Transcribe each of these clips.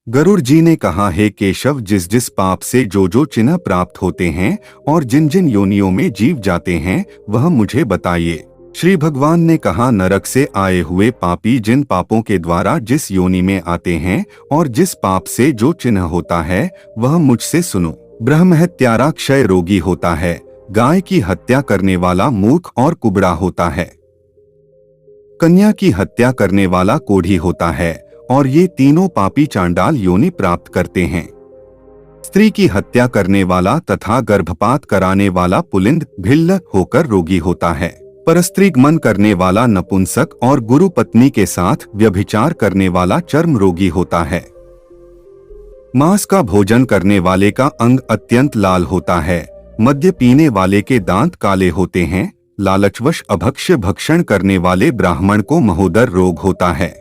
गरुड़ जी ने कहा, हे केशव, जिस जिस पाप से जो जो चिन्ह प्राप्त होते हैं और जिन जिन योनियों में जीव जाते हैं वह मुझे बताइए। श्री भगवान ने कहा, नरक से आए हुए पापी जिन पापों के द्वारा जिस योनि में आते हैं और जिस पाप से जो चिन्ह होता है वह मुझसे सुनो। ब्रह्महत्यारा क्षय रोगी होता है, गाय की हत्या करने वाला मूर्ख और कुबड़ा होता है, कन्या की हत्या करने वाला कोढ़ी होता है और ये तीनों पापी चांडाल योनि प्राप्त करते हैं। स्त्री की हत्या करने वाला तथा गर्भपात कराने वाला पुलिंद भिल्ल होकर रोगी होता है। परस्त्रीगमन करने वाला नपुंसक और गुरु पत्नी के साथ व्यभिचार करने वाला चर्म रोगी होता है। मांस का भोजन करने वाले का अंग अत्यंत लाल होता है। मद्य पीने वाले के दांत काले होते हैं। लालचवश अभक्ष्य भक्षण करने वाले ब्राह्मण को महोदर रोग होता है।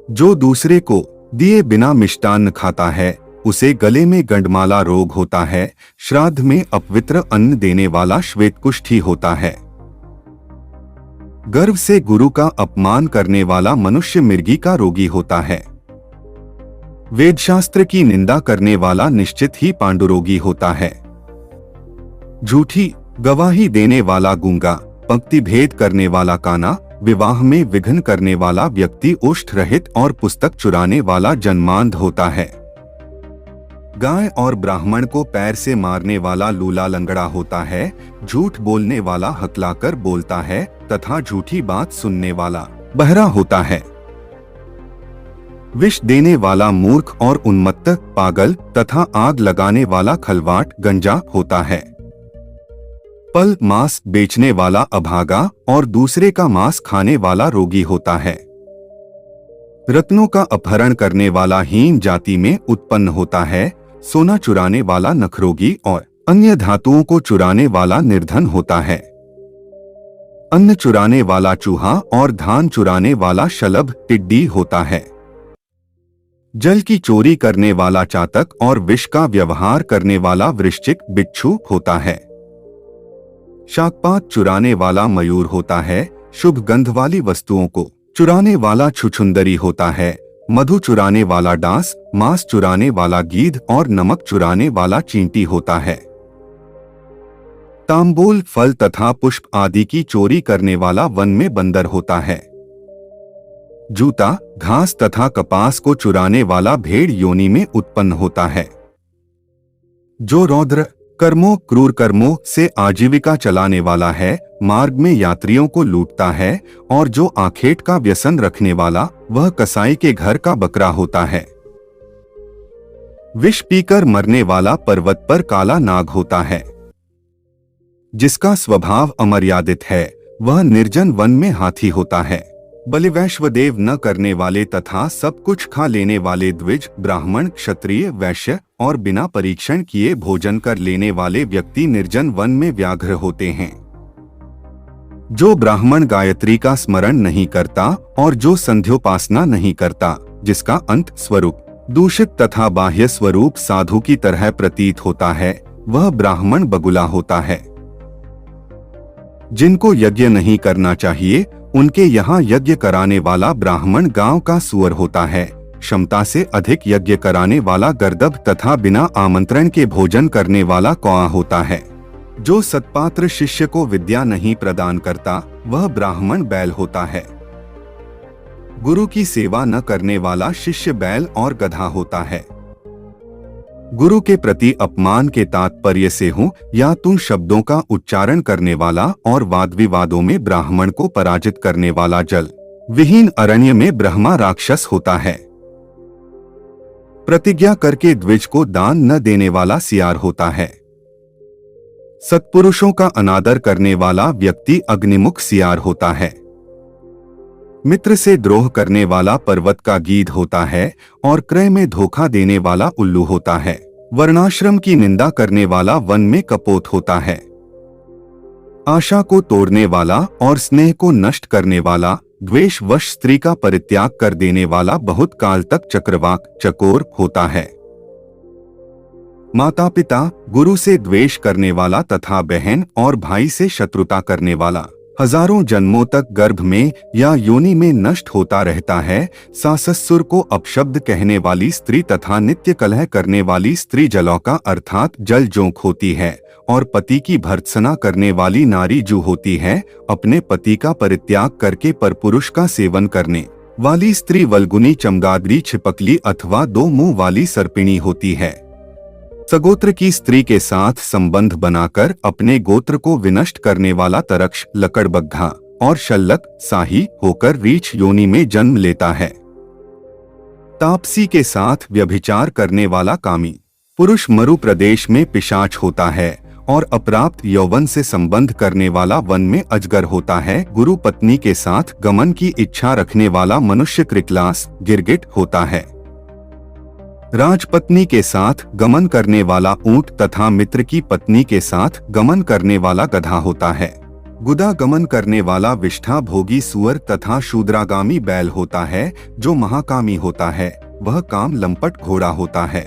जो दूसरे को दिए बिना मिष्टान्न खाता है उसे गले में गंडमाला रोग होता है। श्राद्ध में अपवित्र अन्न देने वाला श्वेतकुष्ठी होता है। गर्व से गुरु का अपमान करने वाला मनुष्य मिर्गी का रोगी होता है। वेदशास्त्र की निंदा करने वाला निश्चित ही पांडुरोगी होता है। झूठी गवाही देने वाला गूंगा, पंक्ति भेद करने वाला काना, विवाह में विघ्न करने वाला व्यक्ति ओष्ठ रहित और पुस्तक चुराने वाला जन्मांध होता है। गाय और ब्राह्मण को पैर से मारने वाला लूला लंगड़ा होता है। झूठ बोलने वाला हकलाकर बोलता है तथा झूठी बात सुनने वाला बहरा होता है। विष देने वाला मूर्ख और उन्मत्त, पागल तथा आग लगाने वाला खलवाट गंजा होता है। पल मांस बेचने वाला अभागा और दूसरे का मांस खाने वाला रोगी होता है। रत्नों का अपहरण करने वाला हीन जाति में उत्पन्न होता है। सोना चुराने वाला नखरोगी और अन्य धातुओं को चुराने वाला निर्धन होता है। अन्न चुराने वाला चूहा और धान चुराने वाला शलभ टिड्डी होता है। जल की चोरी करने वाला चातक और विष का व्यवहार करने वाला वृश्चिक बिच्छू होता है। शाकपात चुराने वाला मयूर होता है। शुभ गंध वाली वस्तुओं को चुराने वाला छुछुंदरी होता है। मधु चुराने वाला डांस, मांस चुराने वाला गीध और नमक चुराने वाला चींटी होता है। तांबूल, फल तथा पुष्प आदि की चोरी करने वाला वन में बंदर होता है। जूता, घास तथा कपास को चुराने वाला भेड़ योनि में उत्पन्न होता है। जो रौद्र कर्मों, क्रूर कर्मों से आजीविका चलाने वाला है, मार्ग में यात्रियों को लूटता है, और जो आखेट का व्यसन रखने वाला वह कसाई के घर का बकरा होता है। विष पीकर मरने वाला पर्वत पर काला नाग होता है। जिसका स्वभाव अमर्यादित है वह निर्जन वन में हाथी होता है। बलिवैश्वदेव न करने वाले तथा सब कुछ खा लेने वाले द्विज, ब्राह्मण, क्षत्रिय, वैश्य और बिना परीक्षण किए भोजन कर लेने वाले व्यक्ति निर्जन वन में व्याघ्र होते हैं। जो ब्राह्मण गायत्री का स्मरण नहीं करता और जो संध्योपासना नहीं करता, जिसका अंत स्वरूप दूषित तथा बाह्य स्वरूप साधु की तरह प्रतीत होता है, वह ब्राह्मण बगुला होता है। जिनको यज्ञ नहीं करना चाहिए उनके यहाँ यज्ञ कराने वाला ब्राह्मण गांव का सुअर होता है। क्षमता से अधिक यज्ञ कराने वाला गर्दभ तथा बिना आमंत्रण के भोजन करने वाला कौआ होता है। जो सत्पात्र शिष्य को विद्या नहीं प्रदान करता वह ब्राह्मण बैल होता है। गुरु की सेवा न करने वाला शिष्य बैल और गधा होता है। गुरु के प्रति अपमान के तात्पर्य से हूँ या तुम शब्दों का उच्चारण करने वाला और वाद विवादों में ब्राह्मण को पराजित करने वाला जल विहीन अरण्य में ब्रह्मा राक्षस होता है। प्रतिज्ञा करके द्विज को दान न देने वाला सियार होता है। सत्पुरुषों का अनादर करने वाला व्यक्ति अग्निमुख सियार होता है। मित्र से द्रोह करने वाला पर्वत का गीध होता है और क्रय में धोखा देने वाला उल्लू होता है। वर्णाश्रम की निंदा करने वाला वन में कपोत होता है। आशा को तोड़ने वाला और स्नेह को नष्ट करने वाला, द्वेषवश स्त्री का परित्याग कर देने वाला बहुत काल तक चक्रवाक चकोर होता है। माता पिता, गुरु से द्वेष करने वाला तथा बहन और भाई से शत्रुता करने वाला हजारों जन्मों तक गर्भ में या योनि में नष्ट होता रहता है। साससुर को अपशब्द कहने वाली स्त्री तथा नित्य कलह करने वाली स्त्री जलौका अर्थात जल जोंक होती है, और पति की भर्त्सना करने वाली नारी जू होती है। अपने पति का परित्याग करके परपुरुष का सेवन करने वाली स्त्री वल्गुनी चमगादड़ी छिपकली अथवा दो मुंह वाली सर्पिणी होती है। सगोत्र की स्त्री के साथ संबंध बनाकर अपने गोत्र को विनष्ट करने वाला तरक्ष, लकड़बग्घा और शल्लक साही होकर रीछ योनि में जन्म लेता है। तापसी के साथ व्यभिचार करने वाला कामी पुरुष मरु प्रदेश में पिशाच होता है, और अप्राप्त यौवन से संबंध करने वाला वन में अजगर होता है। गुरु पत्नी के साथ गमन की इच्छा रखने वाला मनुष्य क्रिकलास गिरगिट होता है। राजपत्नी के साथ गमन करने वाला ऊंट तथा मित्र की पत्नी के साथ गमन करने वाला गधा होता है। गुदा गमन करने वाला विष्ठा भोगी सुअर तथा शूद्रागामी बैल होता है। जो महाकामी होता है वह काम लंपट घोड़ा होता है।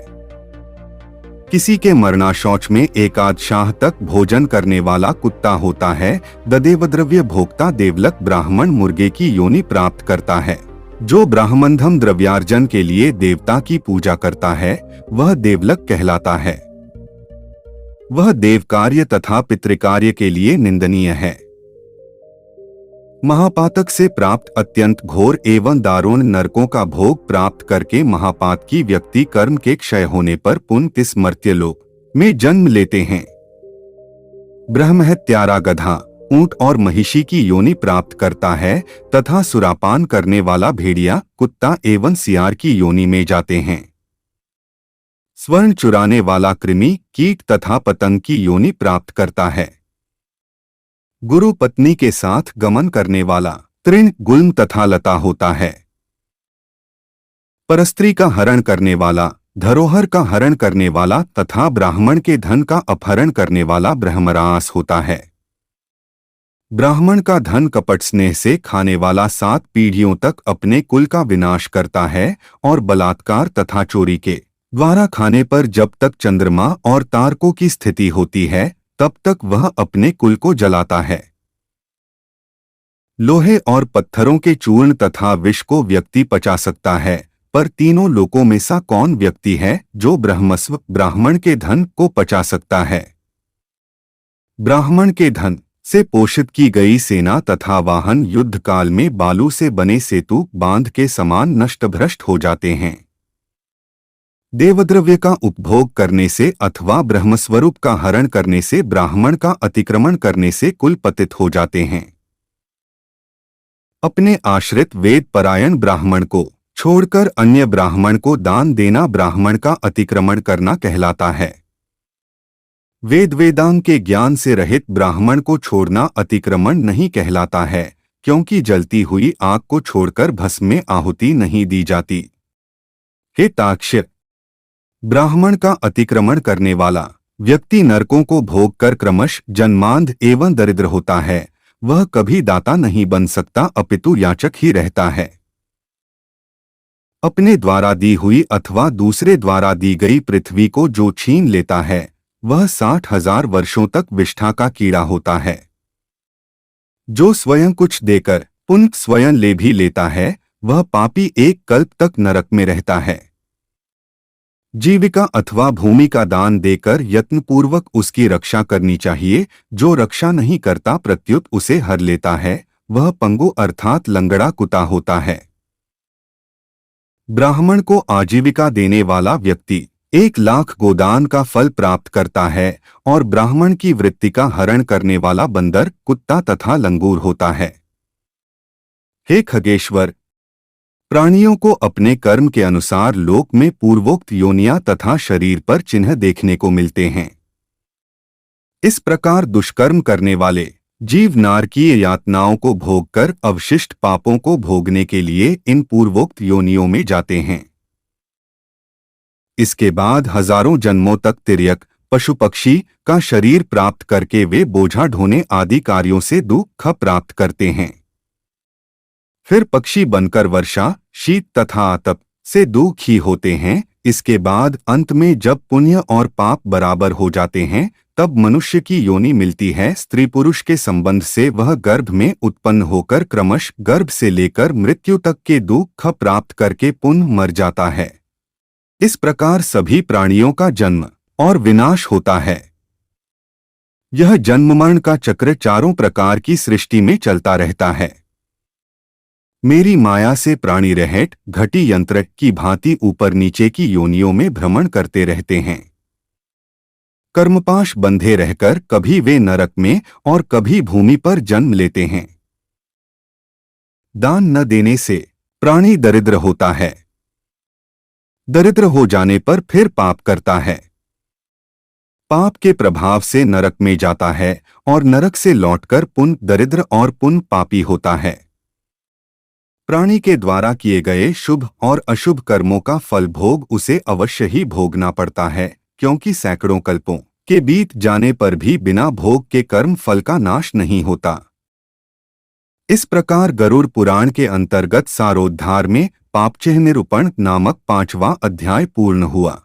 किसी के मरना शौच में एकाद शाह तक भोजन करने वाला कुत्ता होता है। ददेवद्रव्य भोक्ता देवलक ब्राह्मण मुर्गे की योनि प्राप्त करता है। जो ब्राह्मणधम द्रव्यार्जन के लिए देवता की पूजा करता है वह देवलक कहलाता है। वह देव कार्य तथा पितृकार्य के लिए निंदनीय है। महापातक से प्राप्त अत्यंत घोर एवं दारुण नरकों का भोग प्राप्त करके महापात की व्यक्ति कर्म के क्षय होने पर पुनः इस मर्त्यलोक में जन्म लेते हैं। ब्रह्महत्यारा गधा ऊंट और महिषी की योनि प्राप्त करता है तथा सुरापान करने वाला भेड़िया कुत्ता एवं सियार की योनि में जाते हैं। स्वर्ण चुराने वाला कृमि कीट तथा पतंग की योनि प्राप्त करता है। गुरु पत्नी के साथ गमन करने वाला तृण गुल्म तथा लता होता है। परस्त्री का हरण करने वाला, धरोहर का हरण करने वाला तथा ब्राह्मण के धन का अपहरण करने वाला ब्रह्मरास होता है। ब्राह्मण का धन कपट स्नेह से खाने वाला 7 पीढ़ियों तक अपने कुल का विनाश करता है, और बलात्कार तथा चोरी के द्वारा खाने पर जब तक चंद्रमा और तारकों की स्थिति होती है तब तक वह अपने कुल को जलाता है। लोहे और पत्थरों के चूर्ण तथा विष को व्यक्ति पचा सकता है, पर तीनों लोकों में सा कौन व्यक्ति है जो ब्रह्मस्व ब्राह्मण के धन को पचा सकता है। ब्राह्मण के धन से पोषित की गई सेना तथा वाहन युद्ध काल में बालू से बने सेतु बांध के समान नष्ट भ्रष्ट हो जाते हैं। देवद्रव्य का उपभोग करने से अथवा ब्रह्मस्वरूप का हरण करने से, ब्राह्मण का अतिक्रमण करने से कुल पतित हो जाते हैं। अपने आश्रित वेद परायण ब्राह्मण को छोड़कर अन्य ब्राह्मण को दान देना ब्राह्मण का अतिक्रमण करना कहलाता है। वेद वेदांग के ज्ञान से रहित ब्राह्मण को छोड़ना अतिक्रमण नहीं कहलाता है, क्योंकि जलती हुई आग को छोड़कर भस्म में आहुति नहीं दी जाती। हे ताक्ष्य, ब्राह्मण का अतिक्रमण करने वाला व्यक्ति नरकों को भोग कर क्रमश जन्मांध एवं दरिद्र होता है। वह कभी दाता नहीं बन सकता, अपितु याचक ही रहता है। अपने द्वारा दी हुई अथवा दूसरे द्वारा दी गई पृथ्वी को जो छीन लेता है वह 60,000 वर्षों तक विष्ठा का कीड़ा होता है। जो स्वयं कुछ देकर पुण्य स्वयं ले भी लेता है वह पापी एक कल्प तक नरक में रहता है। जीविका अथवा भूमि का दान देकर यत्नपूर्वक उसकी रक्षा करनी चाहिए। जो रक्षा नहीं करता प्रत्युत उसे हर लेता है वह पंगु अर्थात लंगड़ा कुत्ता होता है। ब्राह्मण को आजीविका देने वाला व्यक्ति 1 लाख गोदान का फल प्राप्त करता है, और ब्राह्मण की वृत्ति का हरण करने वाला बंदर कुत्ता तथा लंगूर होता है। हे खगेश्वर, प्राणियों को अपने कर्म के अनुसार लोक में पूर्वोक्त योनियां तथा शरीर पर चिन्ह देखने को मिलते हैं। इस प्रकार दुष्कर्म करने वाले जीव नारकीय यातनाओं को भोगकर अवशिष्ट पापों को भोगने के लिए इन पूर्वोक्त योनियों में जाते हैं। इसके बाद हजारों जन्मों तक तिर्यक पशु पक्षी का शरीर प्राप्त करके वे बोझा ढोने आदि कार्यों से दुख प्राप्त करते हैं। फिर पक्षी बनकर वर्षा, शीत तथा आतप से दुखी होते हैं। इसके बाद अंत में जब पुण्य और पाप बराबर हो जाते हैं तब मनुष्य की योनि मिलती है। स्त्री पुरुष के संबंध से वह गर्भ में उत्पन्न होकर क्रमश गर्भ से लेकर मृत्यु तक के दुख प्राप्त करके पुनः मर जाता है। इस प्रकार सभी प्राणियों का जन्म और विनाश होता है। यह जन्म मरण का चक्र चारों प्रकार की सृष्टि में चलता रहता है। मेरी माया से प्राणी रहेट घटी यंत्र की भांति ऊपर नीचे की योनियों में भ्रमण करते रहते हैं। कर्मपाश बंधे रहकर कभी वे नरक में और कभी भूमि पर जन्म लेते हैं। दान न देने से प्राणी दरिद्र होता है। दरिद्र हो जाने पर फिर पाप करता है। पाप के प्रभाव से नरक में जाता है और नरक से लौटकर पुनः दरिद्र और पुनः पापी होता है। प्राणी के द्वारा किए गए शुभ और अशुभ कर्मों का फल भोग उसे अवश्य ही भोगना पड़ता है, क्योंकि सैकड़ों कल्पों के बीत जाने पर भी बिना भोग के कर्म फल का नाश नहीं होता। इस प्रकार गरुड़ पुराण के अंतर्गत सारोद्धार में पापचिह्न निरूपण नामक 5वां अध्याय पूर्ण हुआ।